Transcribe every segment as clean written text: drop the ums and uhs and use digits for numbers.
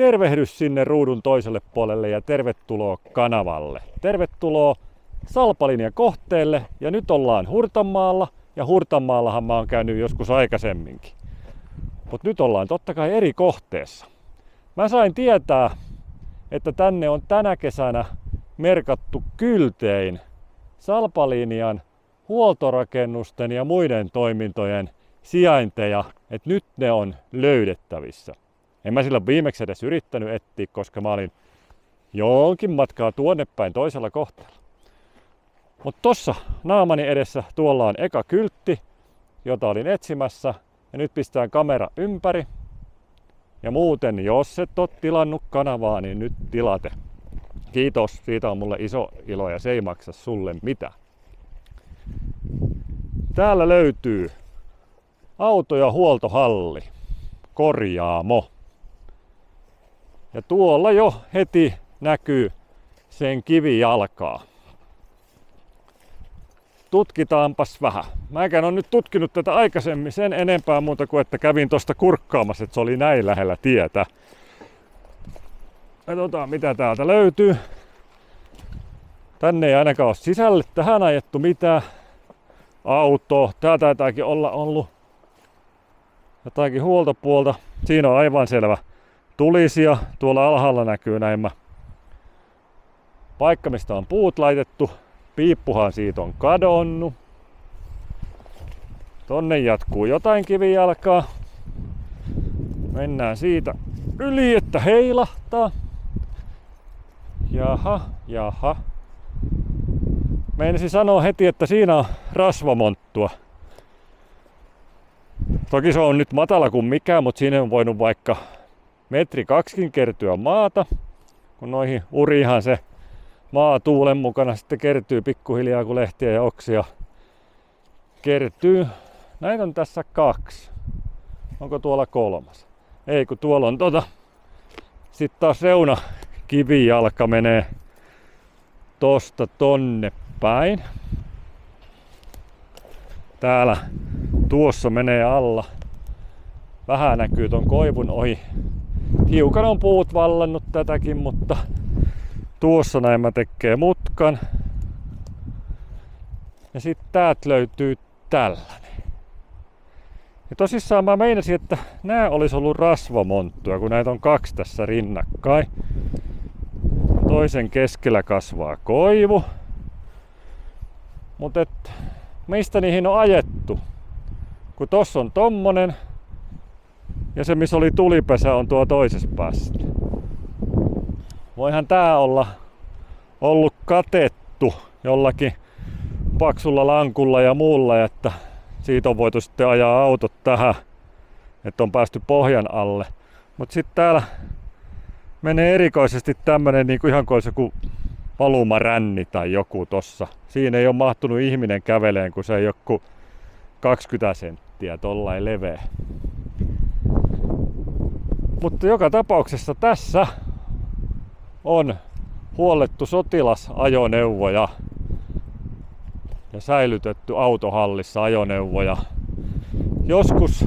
tervehdys sinne ruudun toiselle puolelle ja tervetuloa kanavalle. Tervetuloa Salpalinjan kohteelle ja nyt ollaan Hurtanmaalla ja Hurtanmaallahan mä oon käynyt joskus aikaisemminkin. Mutta nyt ollaan totta kai eri kohteessa. Mä sain tietää, että tänne on tänä kesänä merkattu kyltein Salpalinjan huoltorakennusten ja muiden toimintojen sijainteja, että nyt ne on löydettävissä. En mä sillä viimeksi edes yrittänyt etsiä, koska mä olin jonkin matkaa tuonne päin toisella kohteella. Mutta tossa naamani edessä tuolla on eka kyltti, jota olin etsimässä. Ja nyt pistään kamera ympäri. Ja muuten, jos et ole tilannut kanavaa, niin nyt tilate. Kiitos, siitä on mulle iso ilo ja se ei maksa sulle mitään. Täällä löytyy auto- ja huoltohalli, korjaamo. Ja tuolla jo heti näkyy sen kivijalkaa. Tutkitaanpas vähän. Mäkään on nyt tutkinut tätä aikaisemmin sen enempää muuta kuin, että kävin tosta kurkkaamassa, että se oli näin lähellä tietä. Katsotaan mitä täältä löytyy. Tänne ei ainakaan ole sisälle tähän ajettu mitään. Auto. Tää taitaakin olla ollut jotakin huoltopuolta. Siinä on aivan selvä tulisia. Tuolla alhaalla näkyy näin paikka, mistä on puut laitettu. Piippuhan siitä on kadonnut. Tonne jatkuu jotain kivijalkaa. Mennään siitä yli, että heilahtaa. Jaha. Meinasin sanoa heti, että siinä on rasvamonttua. Toki se on nyt matala kuin mikään, mutta siinä on voinut vaikka 1,2 metriä kertyä maata. Kun noihin uriihan se maa tuulen mukana sitten kertyy pikkuhiljaa, kun lehtiä ja oksia kertyy. Näitä on tässä 2. Onko tuolla 3? Ei, kun tuolla on sitten taas reuna kivijalka menee tosta tonne päin. Täällä tuossa menee alla. Vähän näkyy ton koivun ohi. Hiukan on puut vallannut tätäkin, mutta tuossa näin mä tekee mutkan. Ja sitten täältä löytyy tällainen. Ja tosissaan mä meinasin, että nää olisi ollut rasvamonttuja, kun näitä on 2 tässä rinnakkain. Toisen keskellä kasvaa koivu. Mutta mistä niihin on ajettu? Kun tossa on tommonen ja se missä oli tulipesä on tuo toisessa päässä. Voihan tää olla ollut katettu jollakin paksulla lankulla ja muulla, että siitä on voitu sitten ajaa autot tähän, että on päästy pohjan alle. Mutta sitten täällä menee erikoisesti tämmönen niinku ihan kuin olisi joku valumaränni tai joku tossa. Siinä ei ole mahtunut ihminen käveleen, kun se ei joku 20 senttiä tollain leveä. Mutta joka tapauksessa tässä on huollettu sotilasajoneuvoja ja säilytetty autohallissa ajoneuvoja joskus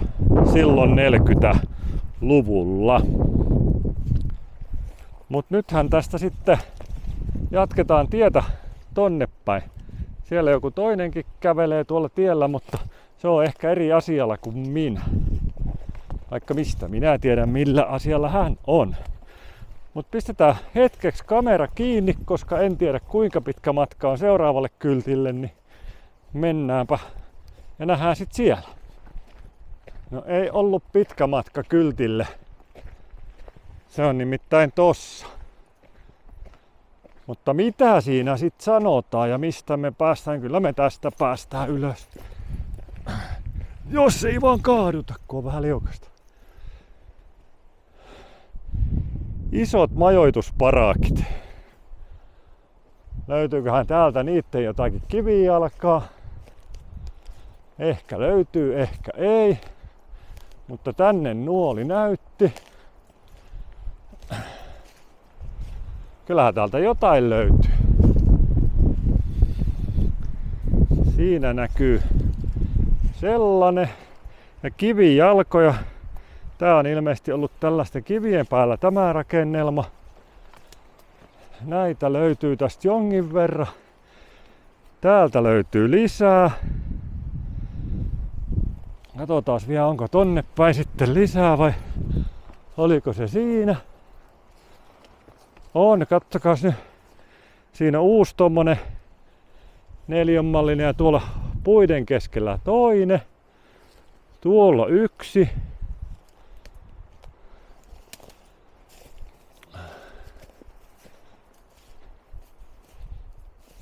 silloin 40-luvulla. Mut nythän tästä sitten jatketaan tietä tonne päin. Siellä joku toinenkin kävelee tuolla tiellä, mutta se on ehkä eri asialla kuin minä. Vaikka mistä minä tiedän millä asialla hän on. Mutta pistetään hetkeksi kamera kiinni, koska en tiedä kuinka pitkä matka on seuraavalle kyltille, niin mennäänpä ja nähdään sit siellä. No ei ollut pitkä matka kyltille. Se on nimittäin tossa. Mutta mitä siinä sit sanotaan ja mistä me päästään? Kyllä me tästä päästään ylös. Jos ei vaan kaaduta, kun on vähän liukasta. Isot majoitusparaakit. Löytyyköhän täältä niitten jotakin kivijalkaa? Ehkä löytyy, ehkä ei. Mutta tänne nuoli näytti. Kyllähän täältä jotain löytyy. Siinä näkyy sellainen. Ja kivijalkoja Tää on ilmeisesti ollut tällaisten kivien päällä tämä rakennelma. Näitä löytyy tästä jonkin verran. Täältä löytyy lisää. Katsotaan vielä, onko tonne päin sitten lisää vai oliko se siinä. On, katsokaa nyt. Siinä uusi tommonen neliönmallinen ja tuolla puiden keskellä toinen. Tuolla yksi.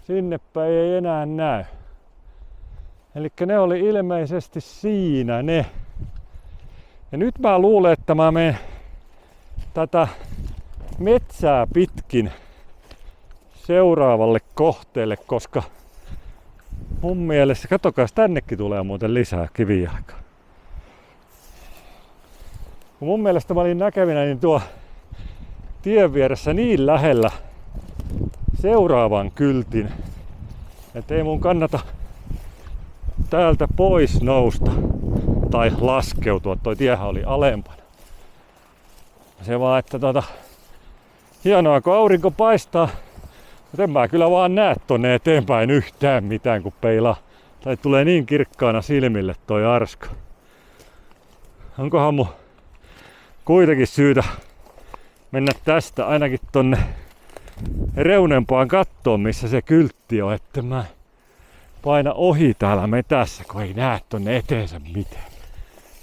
Sinnepäin ei enää näy. Elikkä ne oli ilmeisesti siinä ne. Ja nyt mä luulen, että mä menen tätä metsää pitkin seuraavalle kohteelle, koska mun mielestä, katsokaa, tännekin tulee muuten lisää kivijalkaa. Mun mielestä mä olin näkevinä niin tuo tien vieressä niin lähellä seuraavan kyltin, että ei mun kannata täältä pois nousta tai laskeutua, toi tiehän oli alempana. Se vaan, että hienoa kun aurinko paistaa, mutta en mä kyllä vaan näe tonne eteenpäin yhtään mitään kun peilaa. Tai tulee niin kirkkaana silmille toi arska. Onkohan mun kuitenkin syytä mennä tästä ainakin tonne reunempaan kattoon, missä se kyltti on, että mä paina ohi täällä metässä, kun ei näe tonne eteensä mitään.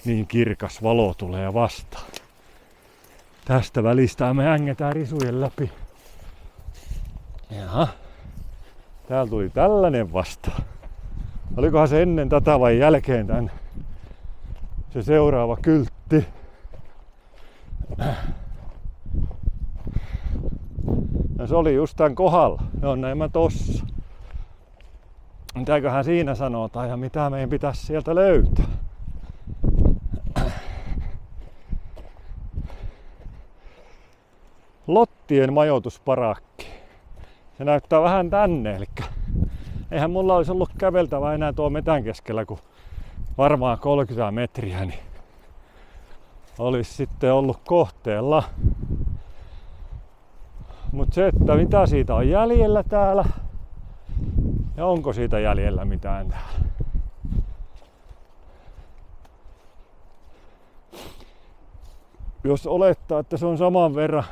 Niin kirkas valo tulee vastaan. Tästä välistä me ängetään risujen läpi. Jaha. Täällä tuli tällainen vastaan. Olikohan se ennen tätä vai jälkeen tän se seuraava kyltti? Ja se oli just tän kohdalla. Ne on näin mä tossa. Mitäköhän siinä sanotaan ja mitä meidän pitäisi sieltä löytää? Lottien majoitusparakki. Se näyttää vähän tänne, eli eihän mulla olisi ollut käveltävä enää tuo metän keskellä, kun varmaan 30 metriä, niin olisi sitten ollut kohteella. Mutta se, että mitä siitä on jäljellä täällä ja onko siitä jäljellä mitään täällä. Jos olettaa, että se on saman verran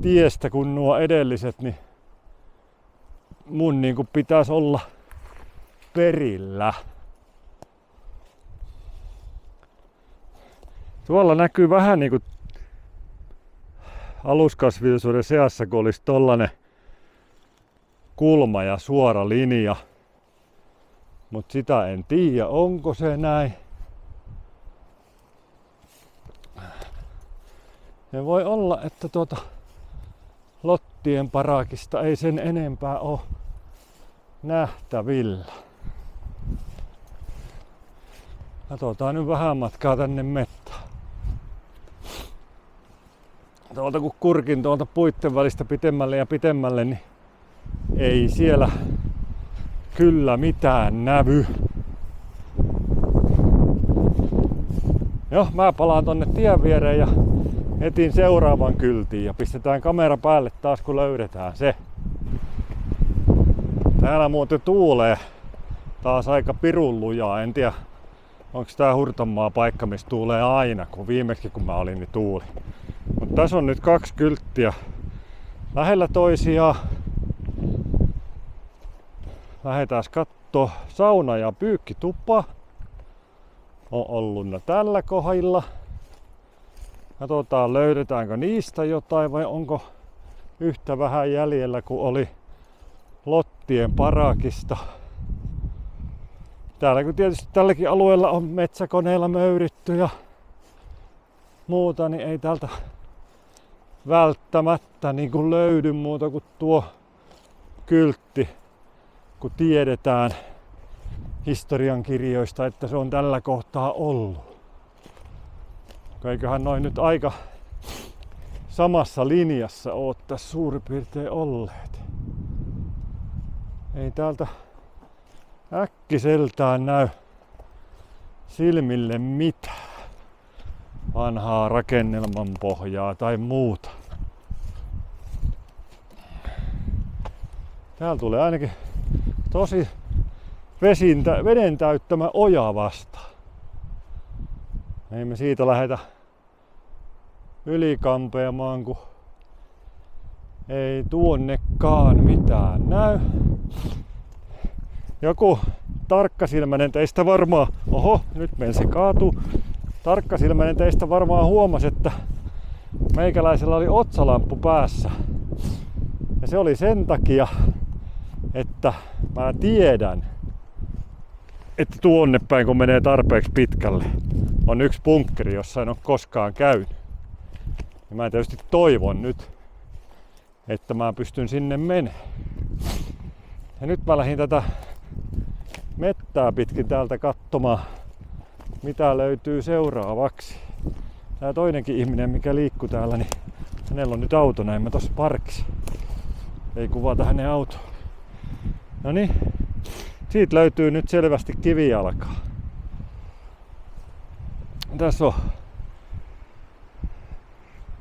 tiestä kuin nuo edelliset, niin mun niin kuin pitäisi olla perillä. Tuolla näkyy vähän niin kuin aluskasvillisuuden seassa, kun olisi tollanen kulma ja suora linja. Mutta sitä en tiedä, onko se näin. Ja voi olla, että Lottien parakista ei sen enempää ole nähtävillä. Katsotaan nyt vähän matkaa tänne mettään. Tuolta kun kurkin tuolta puitten välistä pitemmälle ja pitemmälle, niin ei siellä kyllä mitään nävy. Joo, mä palaan tonne tien viereen ja etin seuraavan kyltin ja pistetään kamera päälle taas kun löydetään se. Täällä muuten tuulee taas aika pirun lujaa. En tiedä, onko tää Hurtanmaa paikka, missä tuulee aina, kun viimeksi kun mä olin, niin tuuli. Mutta tässä on nyt 2 kylttiä lähellä toisiaan. Lähdetään kattoo. Sauna ja pyykkitupa on ollut tällä kohdilla. Katsotaan löydetäänkö niistä jotain vai onko yhtä vähän jäljellä kuin oli Lottien parakista. Täällä kun tietysti tälläkin alueella on metsäkoneilla möyritty ja muuta, niin ei täältä välttämättä niin kuin löydy muuta kuin tuo kyltti, kun tiedetään historiankirjoista, että se on tällä kohtaa ollut. Eiköhän noin nyt aika samassa linjassa oo tässä suurin piirtein olleet. Ei täältä äkkiseltään näy silmille mitään. vanhaa rakennelman pohjaa tai muuta. Täällä tulee ainakin tosi veden täyttämä oja vastaan. Ei me siitä lähdetä ylikampeamaan, kun ei tuonnekaan mitään näy. Joku tarkkasilmäinen teistä varmaan, nyt se kaatuu. Tarkkasilmäinen teistä varmaan huomasi, että meikäläisellä oli otsalamppu päässä. Ja se oli sen takia, että mä tiedän, että tuonne päin kun menee tarpeeksi pitkälle, on yksi bunkkeri, jossa en ole koskaan käynyt. Ja mä tietysti toivon nyt, että mä pystyn sinne menemään. Ja nyt mä lähdin tätä mettää pitkin täältä katsomaan, mitä löytyy seuraavaksi. Tää toinenkin ihminen, mikä liikkuu täällä, niin hänellä on nyt auto näin mä tossa parkissa. Ei kuvata hänen autoa. No niin, siitä löytyy nyt selvästi kivijalkaa. Tässä on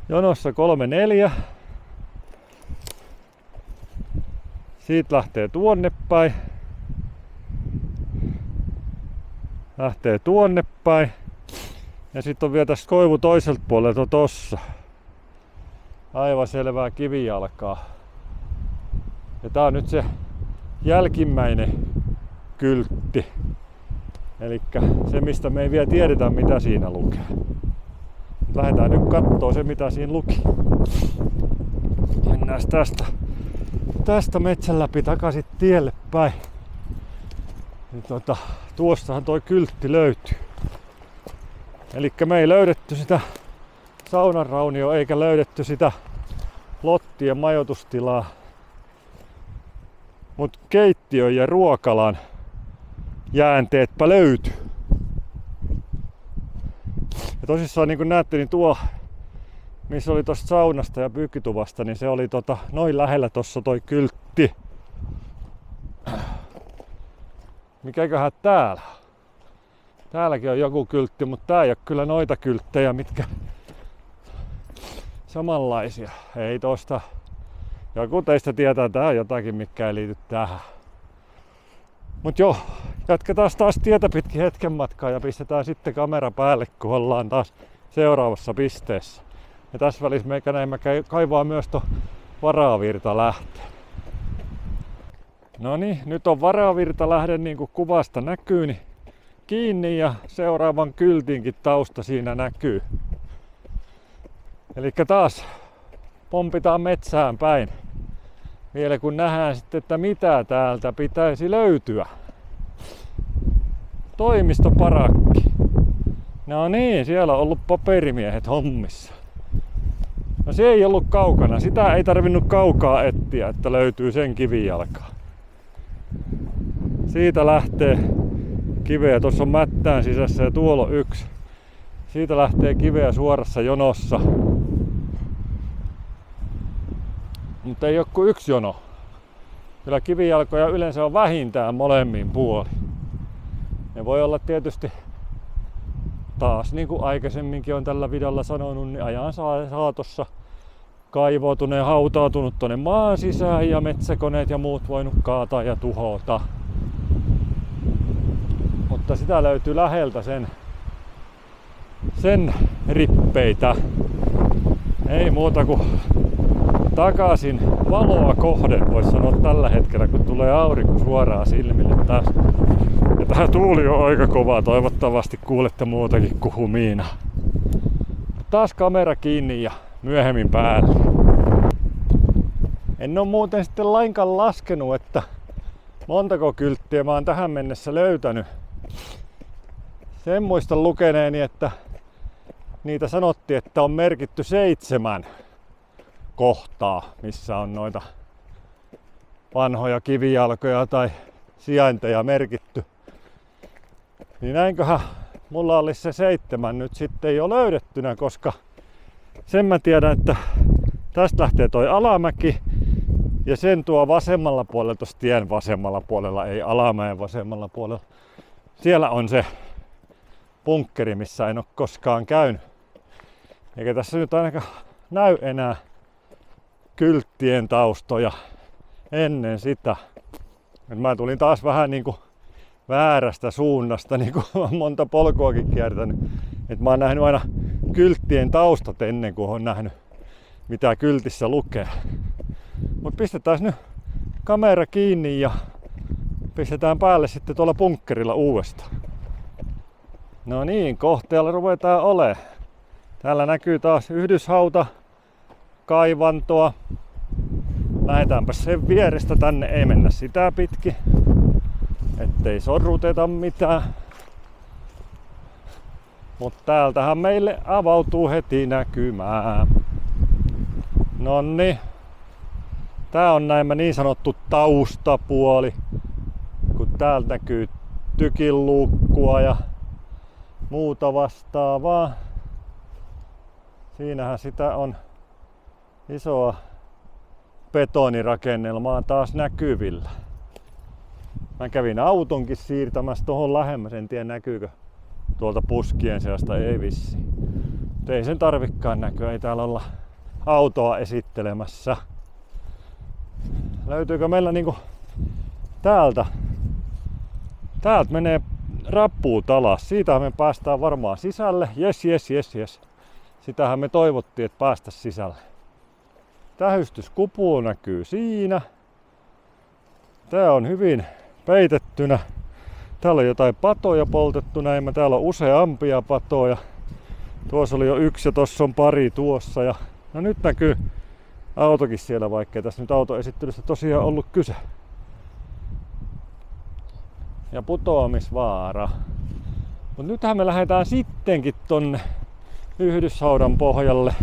jonossa 3-4. Siitä lähtee tuonne päin. Ja sitten on vielä tästä koivu toiselta puolelta tossa. Aivan selvää kivijalkaa. Ja tää on nyt se jälkimmäinen kyltti. Elikkä se mistä me ei vielä tiedetä mitä siinä lukee. Lähdetään nyt kattoo se mitä siinä luki. Mennään tästä metsän läpi takaisin tielle päin. Niin tuossahan toi kyltti löytyy. Elikkä me ei löydetty sitä saunanraunioa eikä löydetty sitä lottien majoitustilaa. Mut keittiön ja ruokalan jäänteetpä löytyy. Ja tosissaan niin kuin näette, niin tuo missä oli tosta saunasta ja pyykkituvasta, niin se oli noin lähellä tossa toi kyltti. Mikäköhän täällä? Täälläkin on joku kyltti, mutta tää ei ole kyllä noita kylttejä, mitkä samanlaisia. Ei tosta. Joku teistä tietää, tää on jotakin, mikä ei liity tähän. Mut joo, jatketaan taas tietä pitkin hetken matkaa ja pistetään sitten kamera päälle, kun ollaan taas seuraavassa pisteessä. Ja tässä välissä meikäläinen kaivaa myös tuon varavirtalähteen. No niin, nyt on varavirtalähde niin kuin kuvasta näkyy niin kiinni ja seuraavan kyltinkin tausta siinä näkyy. Elikkä taas pompitaan metsään päin. Vielä kun nähdään sitten, että mitä täältä pitäisi löytyä. Toimistoparakki. No niin, siellä on ollut paperimiehet hommissa. No se ei ollut kaukana. Sitä ei tarvinnut kaukaa etsiä, että löytyy sen kivijalkaa. Siitä lähtee kiveä. Tuossa on mättään sisässä ja tuolla on yksi. Siitä lähtee kiveä suorassa jonossa. Mutta ei ole kuin yksi jono. Kyllä kivijalkoja yleensä on vähintään molemmin puolin. Ne voi olla tietysti taas niin kuin aikaisemminkin on tällä videolla sanonut, niin ajan saatossa kaivoutunut ja hautautunut tuonne maan sisään ja metsäkoneet ja muut voinut kaataa ja tuhota. Mutta sitä löytyy läheltä sen rippeitä. Ei muuta kuin takaisin valoa kohden, voisi sanoa tällä hetkellä, kun tulee aurinko suoraan silmille taas. Ja tää tuuli on aika kova, toivottavasti kuulette muutakin kuin huminaa. Taas kamera kiinni ja myöhemmin päälle. En oo muuten sitten lainkaan laskenut, että montako kylttiä mä oon tähän mennessä löytänyt. Sen muistan lukeneeni, että niitä sanottiin, että on merkitty 7 kohtaa, missä on noita vanhoja kivijalkoja tai sijainteja merkitty. Niin näinköhän mulla olisi se 7 nyt sitten jo löydettynä, koska sen mä tiedän, että tästä lähtee toi alamäki ja sen tuo vasemmalla puolella, tuossa tien vasemmalla puolella, ei alamäen vasemmalla puolella. Siellä on se bunkkeri, missä en ole koskaan käynyt. Eikä tässä nyt ainakaan näy enää kylttien taustoja ennen sitä. Et mä tulin taas vähän niinku väärästä suunnasta, niinku monta polkuakin kiertänyt. Et mä oon nähnyt aina kylttien taustat ennen kuin oon nähnyt mitä kyltissä lukee. Mut pistetään nyt kamera kiinni ja pistetään päälle sitten tuolla bunkkerilla uudestaan. No niin, kohteella ruvetaan olemaan. Täällä näkyy taas yhdyshauta, kaivantoa. Lähdetäänpä sen vierestä, tänne ei mennä sitä pitkin, ettei sorruteta mitään. Mutta täältähän meille avautuu heti näkymään. Nonni. Tää on näin niin sanottu taustapuoli, kun täältä näkyy tykinluukkua ja muuta vastaavaa. Siinähän sitä on isoa betonirakennelmaa taas näkyvillä. Mä kävin autonkin siirtämässä tohon lähemmäs, en tiedä näkyykö tuolta puskien seasta, ei vissi. Mutta ei sen tarvikkaan näkyä, ei täällä olla autoa esittelemässä. Löytyykö meillä niinku täältä menee rappuut alas. Siitä me päästään varmaan sisälle. Jes. Sitähän me toivottiin, että päästä sisälle. Tähystyskupu näkyy siinä. Tää on hyvin peitettynä. Täällä on jotain patoja poltettu näin. Täällä on useampia patoja. Tuossa oli jo yksi ja tossa on pari tuossa. Ja no nyt näkyy autokin siellä, vaikkei tässä nyt autoesittelystä tosiaan ollut kyse. Ja putoamisvaara. Mut nythän me lähdetään sittenkin tonne yhdyshaudan pohjalle.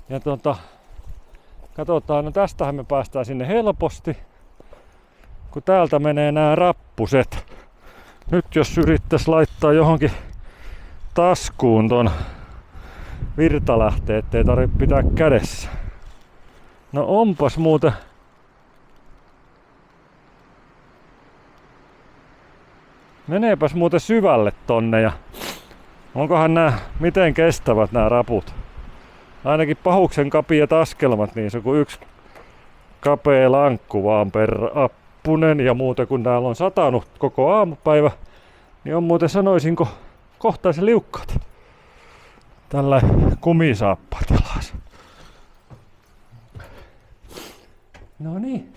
Ja katsotaan, no tästähän me päästään sinne helposti, kun täältä menee nämä rappuset. Nyt jos yrittäisi laittaa johonkin taskuun ton virtalähteen, ettei tarvitse pitää kädessä. No onpas muuten. Meneepäs muuten syvälle tonne ja onkohan nää miten kestävät nämä raput? Ainakin pahuksen kapiat askelmat, niin se on kuin yksi kapea lankku vaan per appunen. Ja muuten kun täällä on satanut koko aamupäivä, niin on muuten sanoisinko kohtaisen liukkaat. Tällä kumisaappaat jalassa. No niin,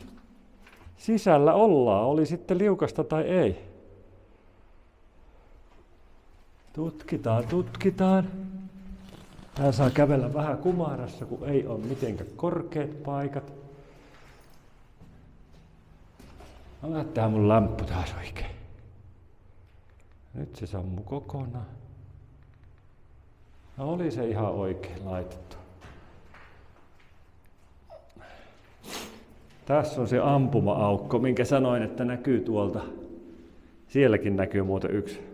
sisällä ollaan, oli sitten liukasta tai ei. Tutkitaan. Tää saa kävellä vähän kumarassa, kun ei ole mitenkään korkeat paikat. No tää mun lamppu taas oikein. Nyt se sammuu kokonaan. No oli se ihan oikein laitettu. Tässä on se ampuma-aukko, minkä sanoin, että näkyy tuolta. Sielläkin näkyy muuten yksi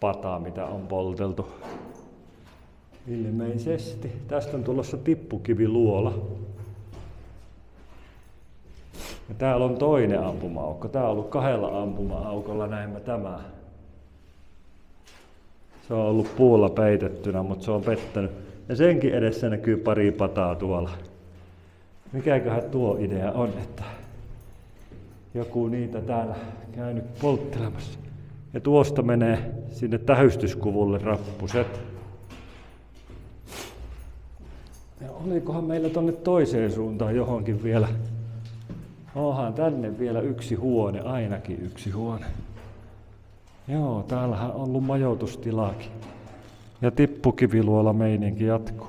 pata, mitä on polteltu. Ilmeisesti. Tästä on tulossa tippukiviluola. Ja täällä on toinen ampuma-aukko. Tää on ollut 2 ampuma-aukolla näemmä tämä. Se on ollut puulla peitettynä, mutta se on pettänyt. Ja senkin edessä näkyy pari pataa tuolla. Mikäköhän tuo idea on, että joku niitä täällä käynyt polttelemassa. Ja tuosta menee sinne tähystyskuvulle rappuset. Ja olikohan meillä tonne toiseen suuntaan johonkin vielä? Onhan tänne vielä yksi huone, ainakin yksi huone. Joo, täällähän on ollut majoitustilaakin. Ja tippukiviluola meininki jatkuu.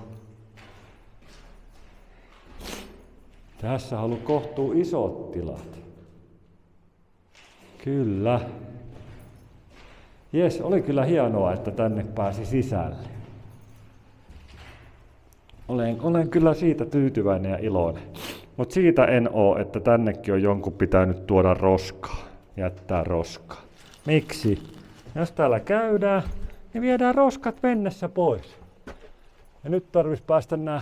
Tässä on ollut kohtuu isot tilat. Kyllä. Jes, oli kyllä hienoa, että tänne pääsi sisälle. Olen kyllä siitä tyytyväinen ja iloinen. Mutta siitä en oo, että tännekin on jonkun pitänyt tuoda roskaa. Jättää roskaa. Miksi? Jos täällä käydään, niin viedään roskat mennessä pois. Ja nyt tarvitsisi päästä nämä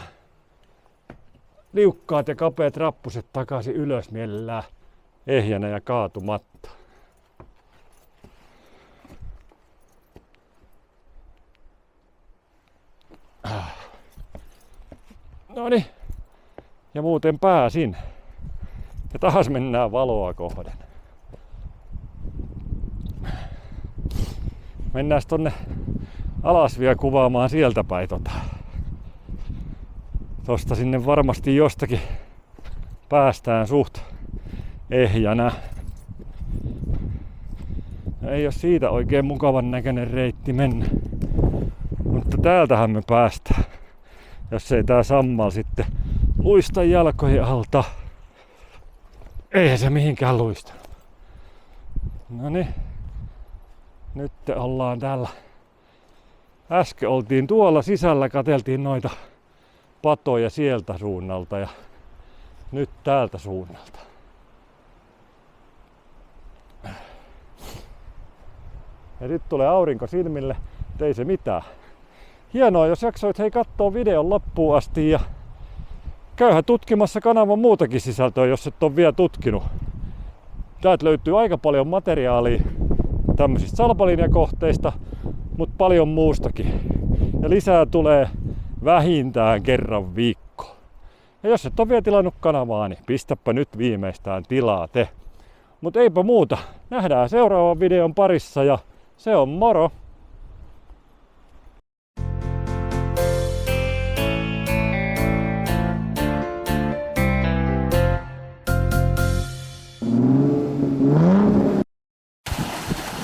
liukkaat ja kapeat rappuset takaisin ylös mielellään ehjänä ja kaatumatta. Ja muuten pääsin. Ja taas mennään valoa kohden. Mennään tonne alas vielä kuvaamaan sieltä päin tosta sinne varmasti jostakin päästään suht ehjänä. Ei oo siitä oikein mukavan näköinen reitti mennä. Mutta täältähän me päästään. Jos ei tää sammal sitten luista jalkojen alta. Eihän se mihinkään luista. Noniin. Nyt ollaan täällä. Äsken oltiin tuolla sisällä, katseltiin noita patoja sieltä suunnalta ja nyt täältä suunnalta. Ja nyt tulee aurinko silmille, ei se mitään. Hienoa, jos jaksoit kattoo videon loppuun asti ja käyhän tutkimassa kanavan muutakin sisältöä, jos et ole vielä tutkinut. Täältä löytyy aika paljon materiaalia tämmöisistä salpalinjakohteista, mutta paljon muustakin. Ja lisää tulee vähintään kerran viikko. Ja jos et ole vielä tilannut kanavaa, niin pistäpä nyt viimeistään tilaate. Mutta eipä muuta. Nähdään seuraavan videon parissa ja se on moro!